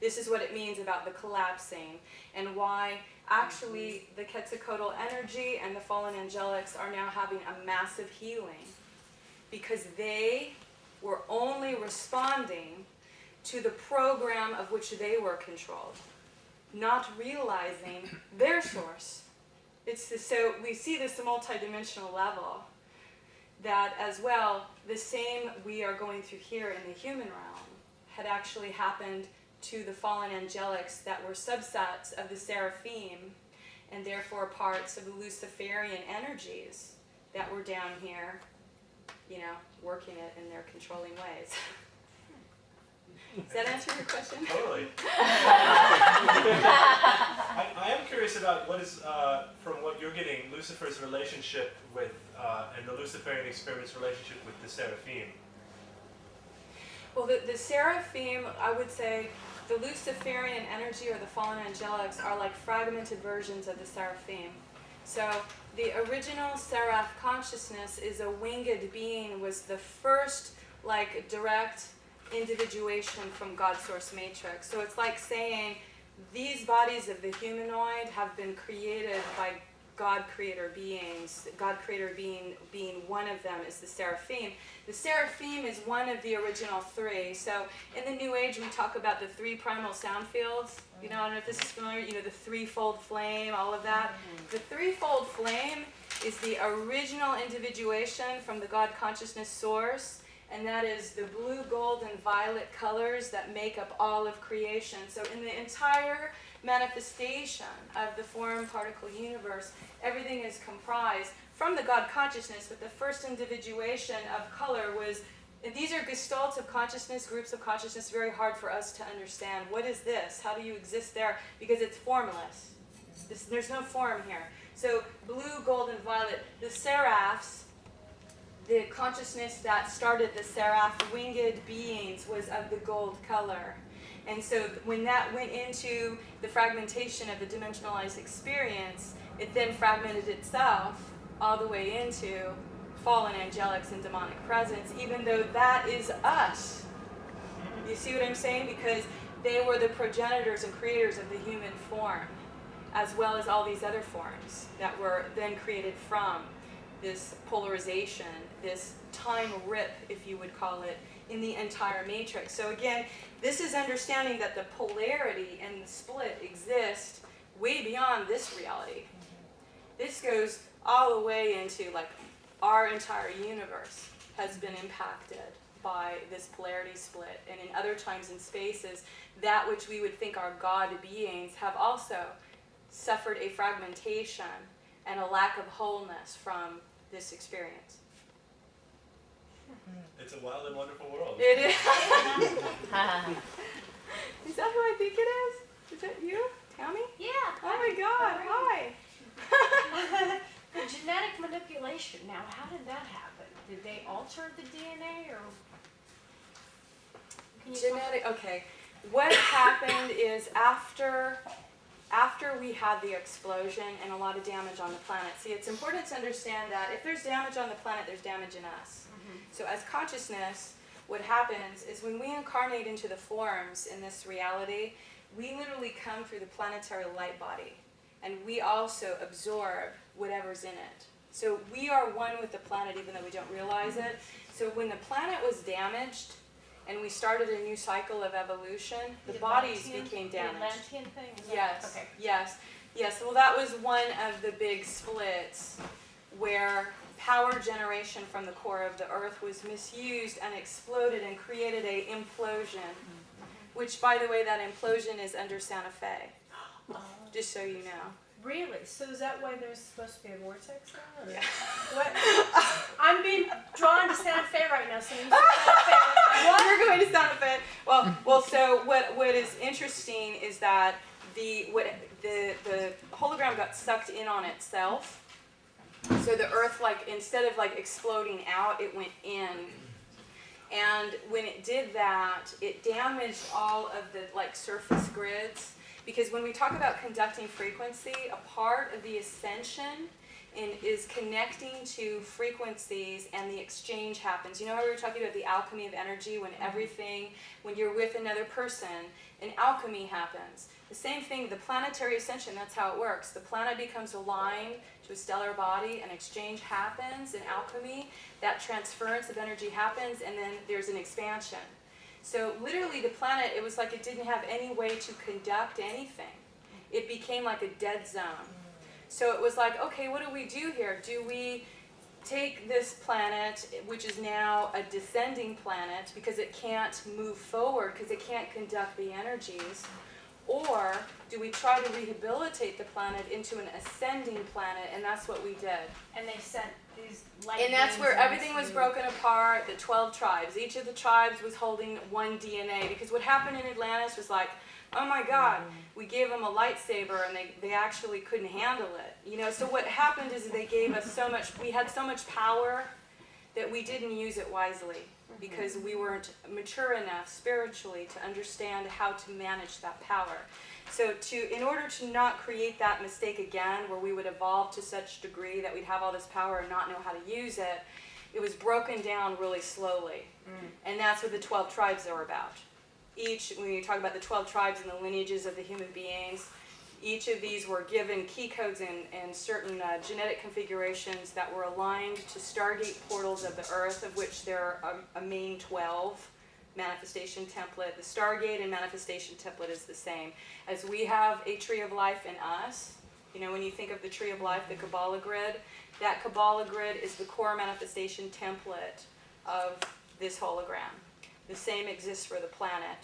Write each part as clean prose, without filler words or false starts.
This is what it means about the collapsing, and why actually the Quetzalcoatl energy and the fallen angelics are now having a massive healing, because they were only responding to the program of which they were controlled, not realizing their source. So we see this multidimensional level, that as well, the same we are going through here in the human realm had actually happened to the fallen angelics that were subsets of the seraphim, and therefore parts of the Luciferian energies that were down here, working it in their controlling ways. Does that answer your question? Totally. I am curious about what is, from what you're getting, Lucifer's relationship with, and the Luciferian experiment's relationship with the seraphim. Well, the seraphim, I would say, the Luciferian energy or the fallen angelics are like fragmented versions of the seraphim. So the original seraph consciousness is a winged being, was the first direct individuation from God Source Matrix. So it's like saying these bodies of the humanoid have been created by God Creator beings. God Creator being one of them is the seraphim. The seraphim is one of the original three. So in the New Age we talk about the three primal sound fields. I don't know if this is familiar, the threefold flame, all of that. The threefold flame is the original individuation from the God consciousness source, and that is the blue, gold, and violet colors that make up all of creation. So in the entire manifestation of the form particle universe, everything is comprised from the God consciousness, but the first individuation of color was, and these are gestalts of consciousness, groups of consciousness, very hard for us to understand. What is this? How do you exist there? Because it's formless. There's no form here. So blue, gold, and violet, the seraphs, the consciousness that started the seraph winged beings was of the gold color. And so when that went into the fragmentation of the dimensionalized experience, it then fragmented itself all the way into fallen angelics and demonic presence, even though that is us. You see what I'm saying? Because they were the progenitors and creators of the human form, as well as all these other forms that were then created from this polarization, this time rip, if you would call it, in the entire matrix. So again, this is understanding that the polarity and the split exist way beyond this reality. This goes all the way into our entire universe has been impacted by this polarity split, and in other times and spaces, that which we would think are God beings have also suffered a fragmentation and a lack of wholeness from this experience. It's a wild and wonderful world. It is. Is that who I think it is? Is that you, Tammy? Yeah. Oh my God! Hi. The genetic manipulation. Now, how did that happen? Did they alter the DNA, or? Can you Genetic. Okay. What happened is after we had the explosion and a lot of damage on the planet. See, it's important to understand that if there's damage on the planet, there's damage in us. Mm-hmm. So as consciousness, what happens is when we incarnate into the forms in this reality, we literally come through the planetary light body, and we also absorb whatever's in it. So we are one with the planet even though we don't realize it. So when the planet was damaged, and we started a new cycle of evolution, the bodies became damaged. The Atlantean thing? Yes, Okay. yes. Well, that was one of the big splits where power generation from the core of the earth was misused and exploded and created an implosion, which, by the way, that implosion is under Santa Fe, just so you know. Really? So is that why there's supposed to be a vortex there? Yeah. What? I'm being drawn to Santa Fe right now. So you said Santa Fe. What? You're going to Santa Fe. Well. So what is interesting is that the hologram got sucked in on itself. So the Earth, instead of exploding out, it went in. And when it did that, it damaged all of the surface grids. Because when we talk about conducting frequency, a part of the ascension is connecting to frequencies, and the exchange happens. You know how we were talking about the alchemy of energy, when everything, when you're with another person, an alchemy happens. The same thing, the planetary ascension, that's how it works. The planet becomes aligned to a stellar body, an exchange happens in alchemy, that transference of energy happens, and then there's an expansion. So literally the planet, it was like it didn't have any way to conduct anything. It became like a dead zone. So it was like, okay, what do we do here? Do we take this planet, which is now a descending planet because it can't move forward, because it can't conduct the energies, or do we try to rehabilitate the planet into an ascending planet? And that's what we did. And they sent these light And that's beams where everything was into- broken apart, the 12 tribes. Each of the tribes was holding one DNA, because what happened in Atlantis was like, oh my God, we gave them a lightsaber and they actually couldn't handle it. You know, so what happened is they gave us so much, we had so much power that we didn't use it wisely, because we weren't mature enough spiritually to understand how to manage that power. So in order to not create that mistake again, where we would evolve to such degree that we'd have all this power and not know how to use it, it was broken down really slowly. And that's what the 12 tribes are about. Each, when you talk about the 12 tribes and the lineages of the human beings, each of these were given key codes and certain genetic configurations that were aligned to Stargate portals of the Earth, of which there are a main 12 manifestation template. The Stargate and manifestation template is the same. As we have a tree of life in us, you know, when you think of the tree of life, the Kabbalah grid, that Kabbalah grid is the core manifestation template of this hologram. The same exists for the planet.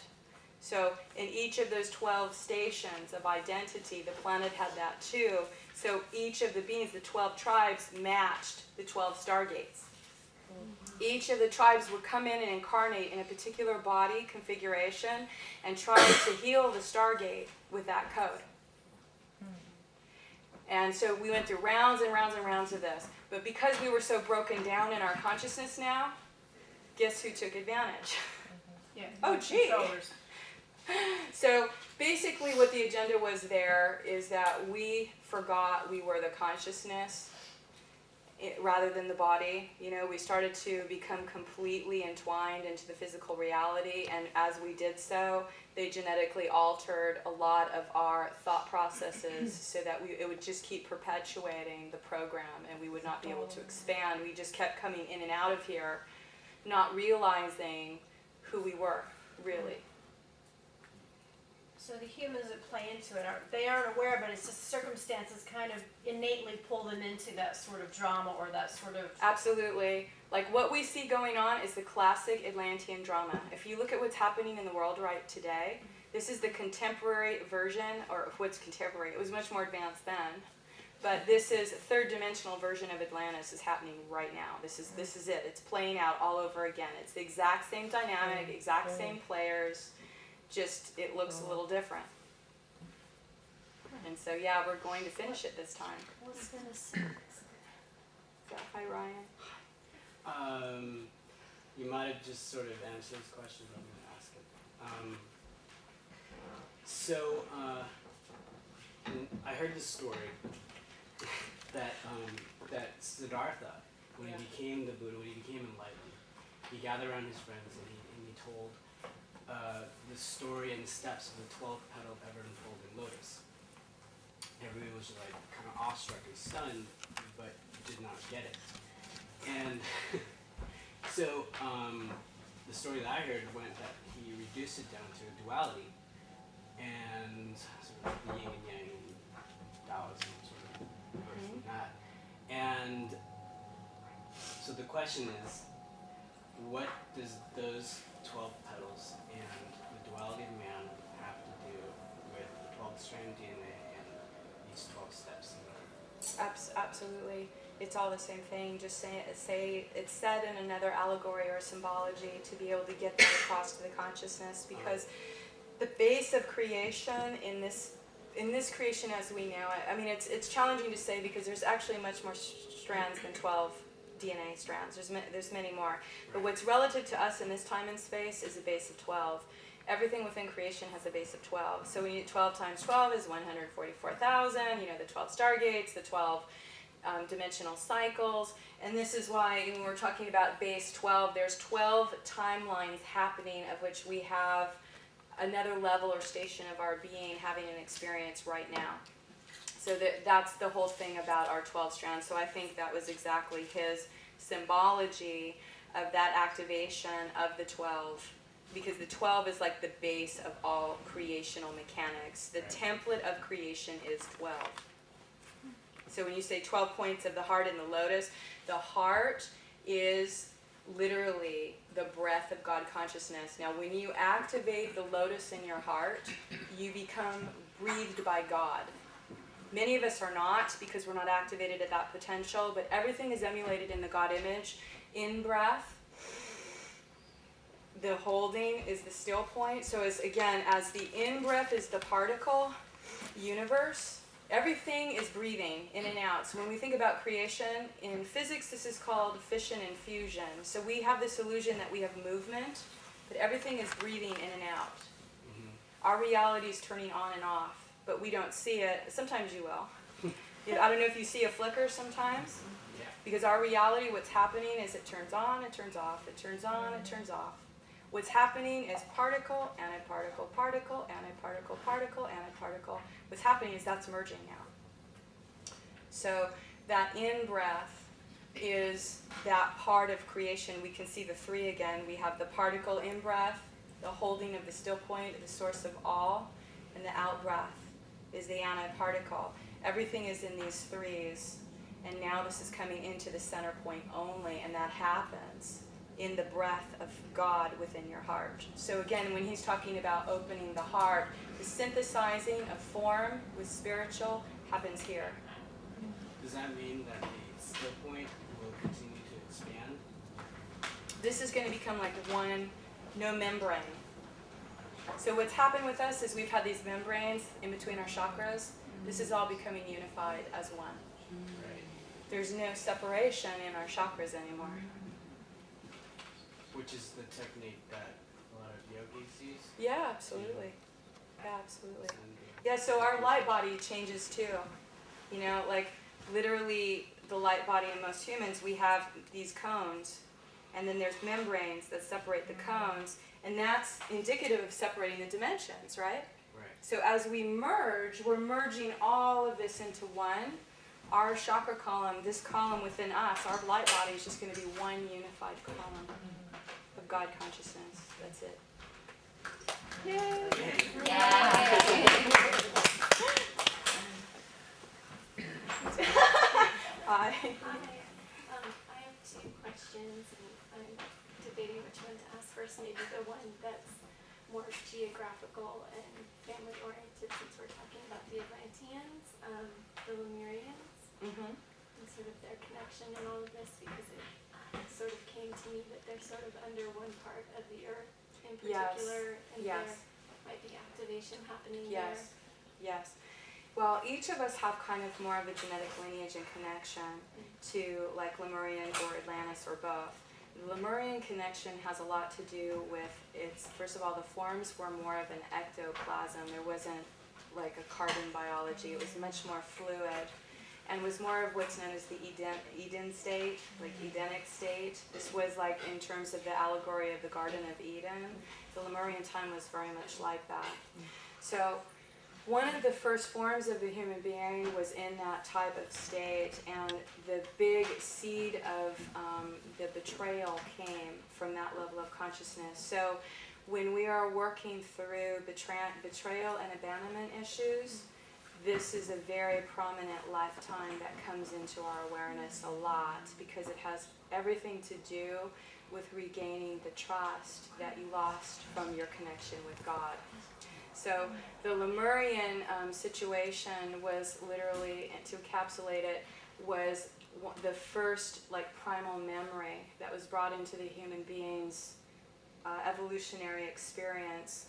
So in each of those 12 stations of identity, the planet had that too. So each of the beings, the 12 tribes, matched the 12 stargates. Each of the tribes would come in and incarnate in a particular body configuration and try to heal the stargate with that code. And so we went through rounds and rounds and rounds of this. But because we were so broken down in our consciousness now, guess who took advantage? Yeah. Oh, gee. Controllers. So basically what the agenda was there is that we forgot we were the consciousness rather than the body. You know, we started to become completely entwined into the physical reality, and as we did so, they genetically altered a lot of our thought processes so that it would just keep perpetuating the program, and we would not be able to expand. We just kept coming in and out of here, not realizing who we were, really. So the humans that play into it, they aren't aware, but it's just circumstances kind of innately pull them into that sort of drama or that sort of... Absolutely. Like what we see going on is the classic Atlantean drama. If you look at what's happening in the world right today, this is the contemporary version, or what's contemporary, it was much more advanced then. But this is a third dimensional version of Atlantis is happening right now. This is it. It's playing out all over again. It's the exact same dynamic, exact same players, just it looks a little different. And so yeah, we're going to finish it this time. What's going to say? So, hi Ryan. You might have just sort of answered this question, but I'm going to ask it. I heard this story that that Siddhartha, when he became the Buddha, when he became enlightened, he gathered around his friends and he told the story and the steps of the 12th petal ever unfolding lotus. Everybody was like kind of awestruck and stunned, but did not get it. And so the story that I heard went that he reduced it down to a duality and sort of yin and yang and Taoism sort of birth from that. And so the question is, what does those 12 petals and the duality of man have to do with the 12th strand DNA and these 12 steps? Absolutely. It's all the same thing. Just say it's said in another allegory or symbology to be able to get that across to the consciousness, because the base of creation in this creation as we know it, I mean it's challenging to say because there's actually much more strands than 12 DNA strands. There's many more. But what's relative to us in this time and space is a base of 12. Everything within creation has a base of 12. So we need 12 times 12 is 144,000, you know, the 12 stargates, the 12 dimensional cycles. And this is why when we're talking about base 12, there's 12 timelines happening, of which we have another level or station of our being having an experience right now. So that's the whole thing about our 12 strands. So I think that was exactly his symbology of that activation of the 12, because the 12 is like the base of all creational mechanics. The template of creation is 12. So when you say 12 points of the heart in the lotus, the heart is literally the breath of God consciousness. Now when you activate the lotus in your heart, you become breathed by God. Many of us are not, because we're not activated at that potential, but everything is emulated in the God image. In breath, the holding is the still point. So as the in breath is the particle universe, everything is breathing in and out. So when we think about creation, in physics this is called fission and fusion. So we have this illusion that we have movement, but everything is breathing in and out. Our reality is turning on and off, but we don't see it. Sometimes you will. I don't know if you see a flicker sometimes. Because our reality, what's happening is it turns on, it turns off, it turns on, it turns off. What's happening is particle, antiparticle, particle, antiparticle, particle, antiparticle. What's happening is that's merging now. So that in-breath is that part of creation. We can see the three again. We have the particle in-breath, the holding of the still point, the source of all, and the out-breath is the antiparticle. Everything is in these threes. And now this is coming into the center point only, and that happens in the breath of God within your heart. So again, when he's talking about opening the heart, the synthesizing of form with spiritual happens here. Does that mean that the still point will continue to expand? This is going to become like one, no membrane. So what's happened with us is we've had these membranes in between our chakras. This is all becoming unified as one. There's no separation in our chakras anymore. Which is the technique that a lot of yogis use? Yeah, absolutely. Yeah, absolutely. Yeah, so our light body changes too. Like literally the light body in most humans, we have these cones, and then there's membranes that separate the cones, and that's indicative of separating the dimensions, right? Right. So as we merge, we're merging all of this into one. Our chakra column, this column within us, our light body is just going to be one unified column of God consciousness. That's it. Yay! Yay! Hi. Hi. I have two questions, and I'm debating which one to ask first. Maybe the one that's more geographical and family-oriented, since we're talking about the Atlanteans, the Lemurians. Mm-hmm. And sort of their connection and all of this, because it sort of came to me that they're sort of under one part of the earth in particular, and there might be activation happening there. Yes. Well, each of us have kind of more of a genetic lineage and connection to like Lemurian or Atlantis or both. The Lemurian connection has a lot to do with its, first of all, the forms were more of an ectoplasm. There wasn't like a carbon biology. It was much more fluid, and was more of what's known as the Eden state, like Edenic state. This was like in terms of the allegory of the Garden of Eden. The Lemurian time was very much like that. So one of the first forms of the human being was in that type of state, and the big seed of the betrayal came from that level of consciousness. So when we are working through betrayal and abandonment issues, this is a very prominent lifetime that comes into our awareness a lot, because it has everything to do with regaining the trust that you lost from your connection with God. So the Lemurian situation was literally, to encapsulate it, was the first like primal memory that was brought into the human being's evolutionary experience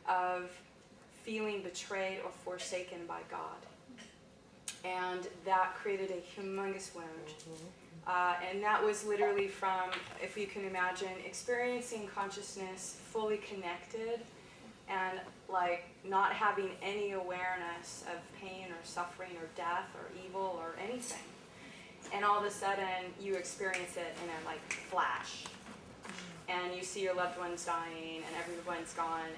of feeling betrayed or forsaken by God. And that created a humongous wound. And that was literally from, if you can imagine, experiencing consciousness fully connected and like not having any awareness of pain or suffering or death or evil or anything. and all of a sudden you experience it in a like flash, and you see your loved ones dying and everyone's gone,